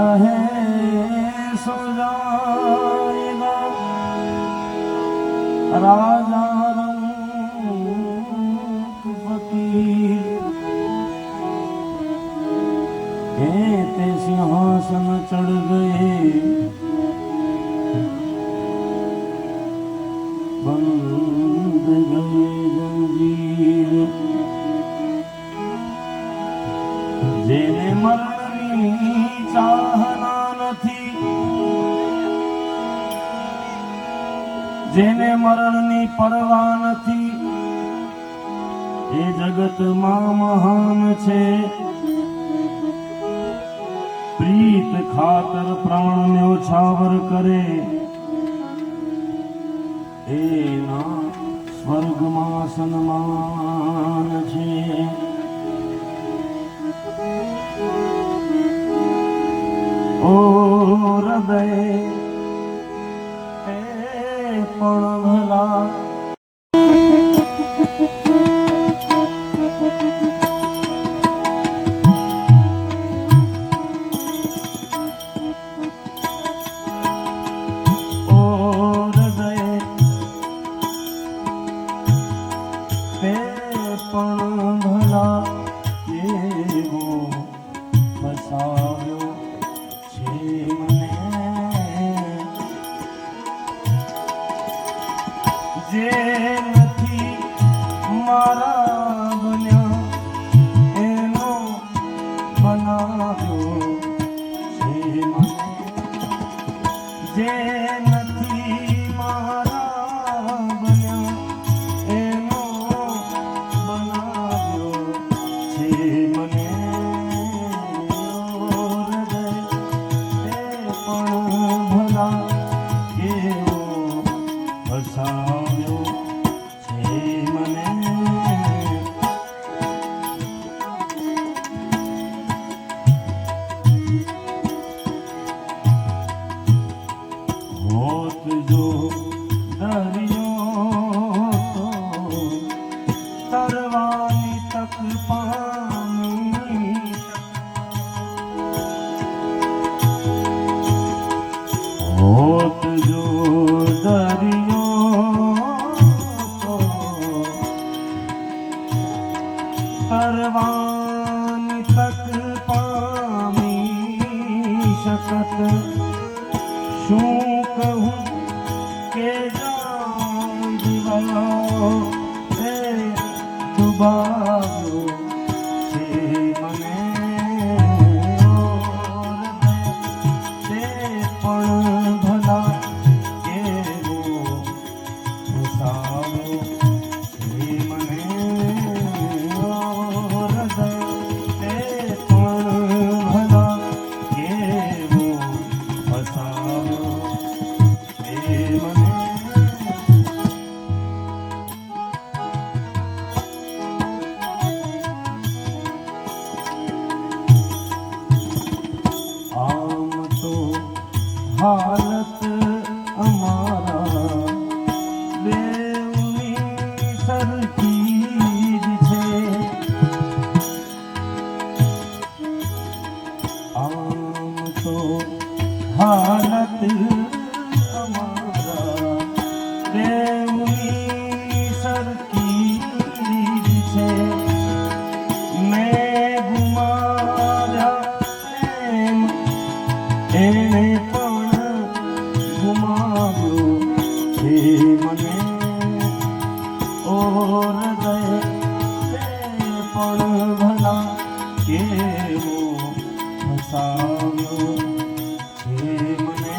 रहे सो जाएगा राजा रंग फकीर कहते सिंहासन चढ़ गए बंद गए जंजीर जेने मरणी चाहना નથી જેને મરણની પરવા નથી એ જગતમાં મહાન છે પ્રીત ખાતર પ્રાણ ન્યોછાવર કરે એના સ્વર્ગમાં સન્માન છે ઓ હૃદય એ પણ ભલા જે નથી મારા બન્યા એનો બનાવ્યો છે મને જે નથી મારા બન્યા એનો બનાવ્યો છે મને હૃદય એ પણ ભલા કેવો હસાવ્યો તરવાની તક પામી હોત જો દરિયો તો તરવાની તક પામી શકત શું કહું કે જાન દીવાઓ ડુબાવ્યો છે મને તે પણ ભલા કેવો હસાવ્યો છે મને હૃદય તે પણ ભલા કેવો હસાવ્યો છે મને हालत અમારા બેઉની સરખી જ છે આમ તો હાલત અમારા બેઉની સરખી જ છે મેં ગુમાવ્યા પ્રેમ એને ગુમાવ્યો છે મને ઓ હૃદય તે પણ ભલા કેવો હસાવ્યો છે મને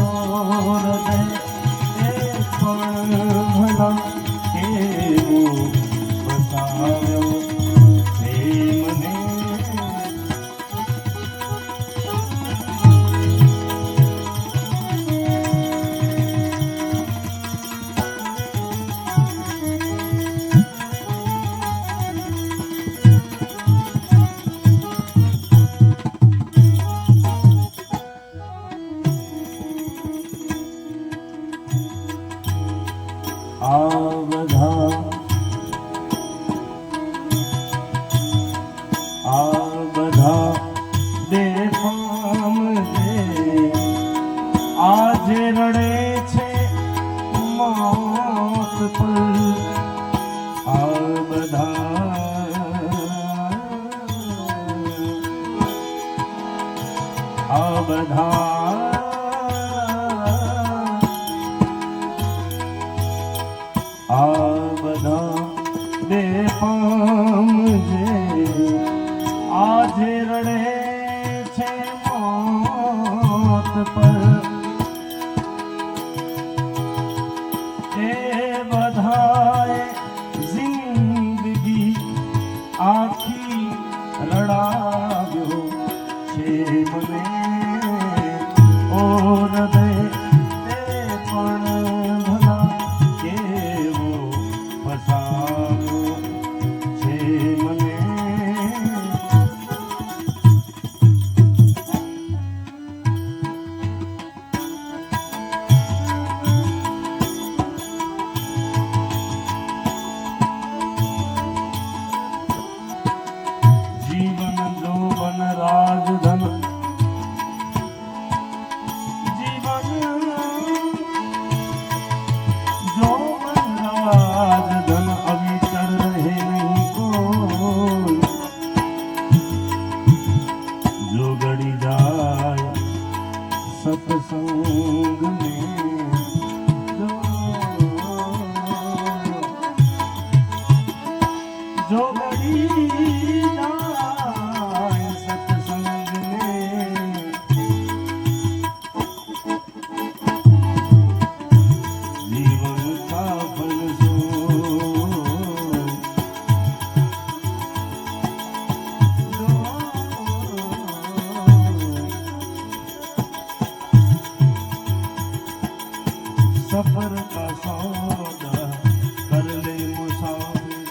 ઓ હૃદય તે પણ ભલા કેવો હસાવ્યો છે મને બધા બેફામજે આજે રડે છે મોત પર એ બધાએ જિંદગી આખી રડાવ્યો છે મને ઓ હૃદય તે પણ ભલા કેવો ફસાવ્યો છે મને જીવન જોવન રાજધન જીવન જોવન રાજધન અવિચર રહે નહીં કોઈ જો ગડી જાય સત્સંગ में जो गड़ी जाए सत्संग में जीवन का फल सो सफर का सौदा कर ले मुसाफिर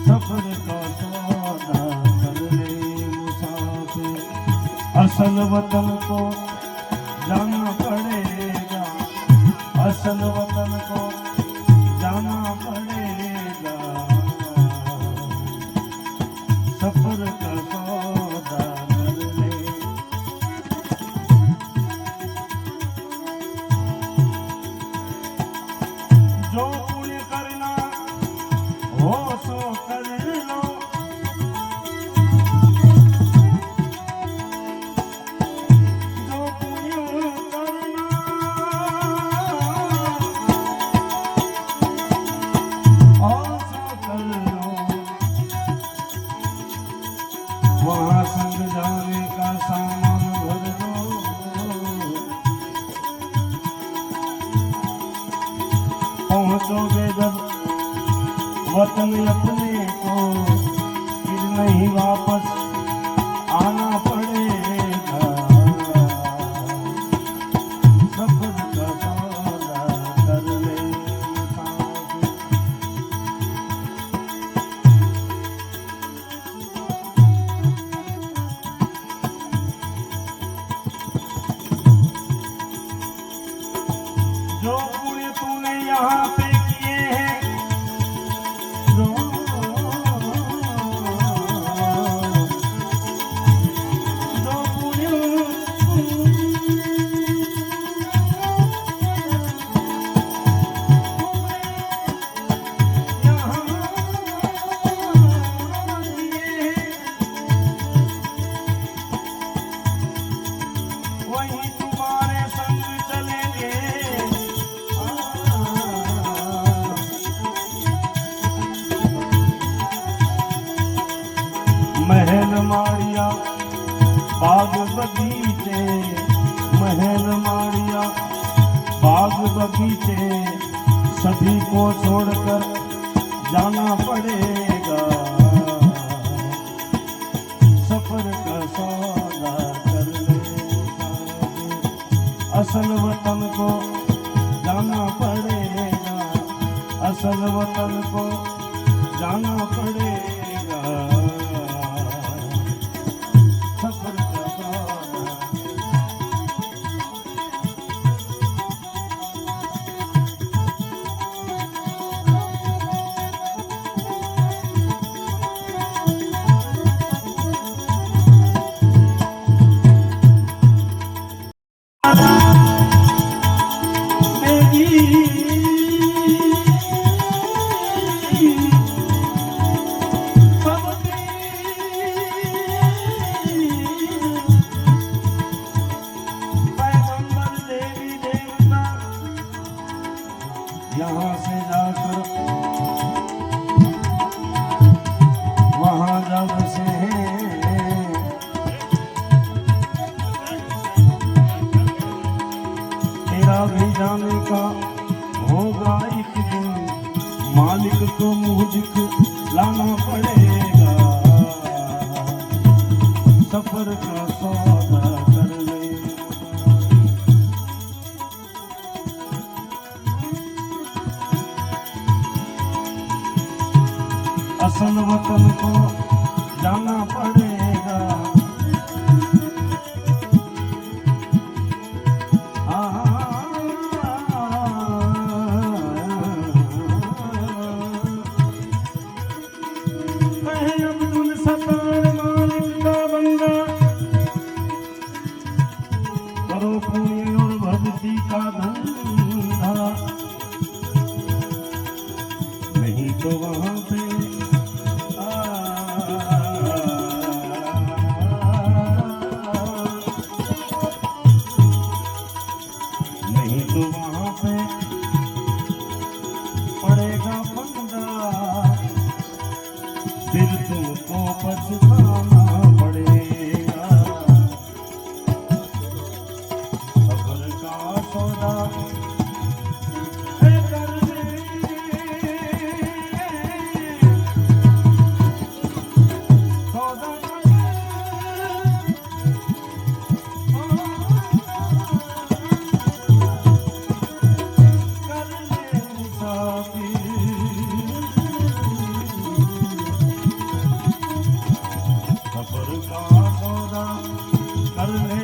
सफर का सौदा कर ले मुसाफिर असल वतन को जाना पड़ेगा असल वतन को जाना पड़ेगा सफर का सौदा कर ले जो पुण्य करना हो सो कर लो जो पुण्य करना हो सो कर लो वहाँ संग जाने का सामान भर लो पहुँचोगे जब वतन अपने को फिर नहीं वापस आना पड़ेगा सफर का सौदा कर ले मुसाफिर जो पुण्य तूने यहाँ पे किए हैं जो पुण्य यहाँ किए हैं वही तुम्हारे संग चलेंगे महल माड़िया बाग बगीचे महल माड़िया बाग बगीचे सभी को छोड़कर जाना पड़ेगा सफर का सौदा कर ले असल वतन को जाना पड़ेगा असल वतन को जाना पड़ेगा सफर का सौदा यहाँ से जाकर वहाँ जब से तेरा भी जाने का होगा एक दिन, मालिक को मुँह दिखलाना पड़ेगा, सफर का सौदा कर ले। असल वतन को जाना पड़ेगा, अब्दुल सत्तार मालिक का बंदा, करो पुण्य और भक्ति का धंधा, नहीं तो वहां पे नहीं तो वहां पे पड़ेगा फंदा, फिर तुमको पछताना पड़ेगा, सफर का सौदा है कर ले, सौदा कर ले मुसाफिर, सफर का सौदा कर ले